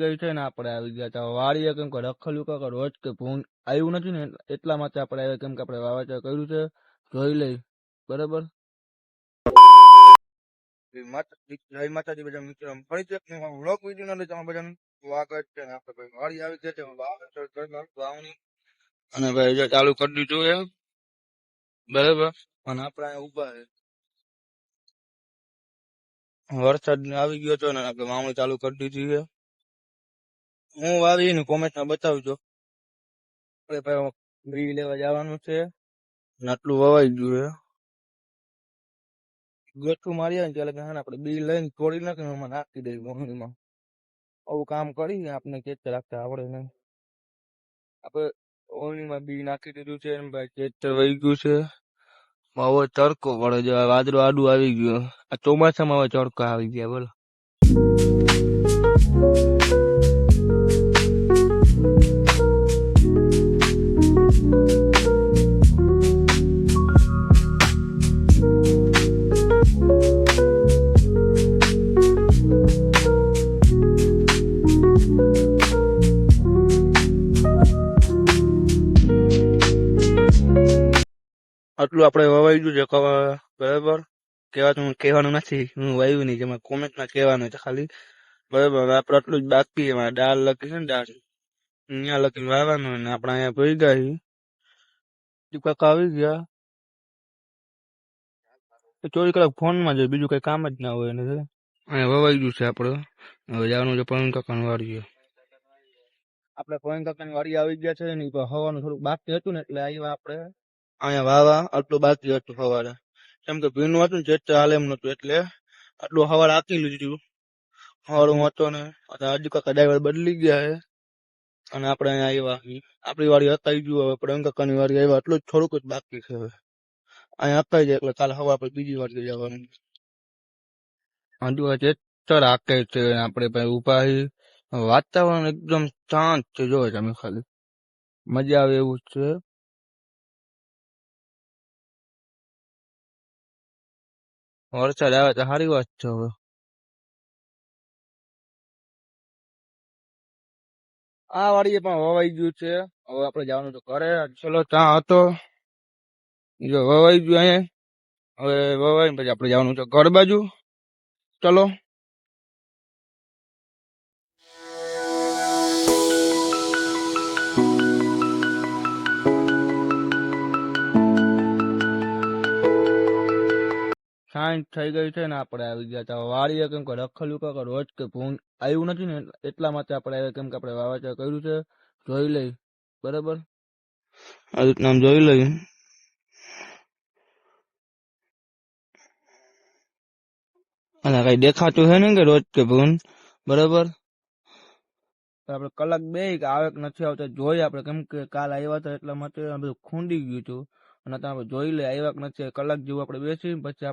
ગઈ છે ને આપણે આવી ગયા હતા વાડીએ, કેમ કે રખલ્યું કાંક રોજ કે ભૂંડ આવ્યું નથી ને એટલા માટે આપણે આવ્યા, કેમ કે આપણે વાવેતર કર્યું છે. જોઈ લઈ બરાબર. જય માતાજી બધા મિત્રો, ફરીથી એક વ્લોગ વિડીયો ના તમે બધાનું સ્વાગત છે. આપણે ભાઈ વાડી આવી ગયા છે, વાવેતર વાવણી અને ભાઈ જો ચાલુ કરી દીધું છે બરાબર. અને આપણે અહીંયા ઉભા છે, વરસાદ આવી ગયો છે ને આપણે વાવણી ચાલુ કરી દીધી છે. હું વાવી ને કોમેન્ટમાં બતાવજો. આપણે ભાઈ બી લેવા જવાનું છે ને આટલું વવાઈ ગયું છે. ગઠું મારી આવે ને ત્યારે આપણે બી લઈને તોડી નાખીને એમાં નાખી દઈએ વાવણીમાં. આવું કામ કરી આપણે ખેતર રાખતા આવડે નહીં. આપણે વાવણીમાં બી નાખી દીધું છે ને ભાઈ ખેતર વહી ગયું છે. હવે તડકો પડે છે, વાદળું આડું આવી ગયું. આ ચોમાસામાં હવે તડકો આવી ગયા બોલો. આટલું આપણે વવાઈ ગયું છે બરાબર. કહેવાનું નથી, હું વાવ્યું નહીં, જેમાં કોમેન્ટમાં કહેવાનું છે ખાલી બરાબર. આપણે આટલું જ બાકી, એમાં દાળ લખી છે ને દાળ અહીંયા લખીને વાવવાનું. ને આપણે અહીંયા ભરી ગયા કાકા આવી ગયા. 24 કલાક ફોનમાં જાય, બીજું કઈ કામ જ ના હોય એને. અહીંયા વવાઈ ગયું છે આપણે. હવે જવાનું છે પ્રવીણ કાકાની વાડીએ. આપણે પ્રવીણ કાકાની વાડી આવી ગયા છે ને હવાનું થોડુંક બાકી હતું ને એટલે આવ્યા આપણે અહીંયા વાવા. આટલું બાકી હતું સવારે, કેમ કે ભીનું હતું ને જેટ હાલ એમ નતું એટલે આટલું સવારે આકી લીધું. સવારું હતો ને હજુ કાકા ડ્રાઈવર બદલી ગયા છે અને આપણે અહીંયા આવ્યા. આપણી વાડી હતાઈ ગયું. હવે પ્રવીણ કાકાની વાડી આવ્યા, એટલું જ થોડુંક જ બાકી છે. હવે અહીંયા હતાઈ જાય એટલે કાલે સવાર આપણે બીજી વાડી જવાનું. હજુ ચેતર આકે છે, આપણે ભાઈ ઉભા છીએ. વાતાવરણ એકદમ શાંત છે, જોવે તમે ખાલી મજા આવે એવું છે. વરસાદ આવે તો સારી વાત છે. હવે આ વાડીએ પણ વવાઈ ગયું છે. હવે આપણે જવાનું તો ઘરે. ચલો ત્યાં હતો જો વવાઈ ગયું અહીંયા. હવે વવાઈ પછી આપણે જવાનું છે ઘર બાજુ. ચલો. સાંજ થઈ ગઈ છે ને આપણે આવી ગયા હતા વાડીએ, કેમ કે રખલ્યું કાંક રોજ કે ભૂંડ આવ્યું નથી ને એટલા માટે આપણે આવ્યા, કેમ કે આપણે વાવેતર કર્યું છે. જોઈ લઈ બરાબર. આ રીતના જોઈ લઈ. અને કઈ દેખાતું છે ને કે રોજ કે ભૂંડ બરાબર. આપણે કલાક બે કે આવે કે નથી આવતા જોઈએ આપણે, કેમ કે કાલ આવ્યા હતા એટલા માટે બધું ખૂંડી ગયું હતું. અને આપણે જોઈ લઈએ આવ્યા કે નથી. કલાક જેવું આપણે બેસી પછી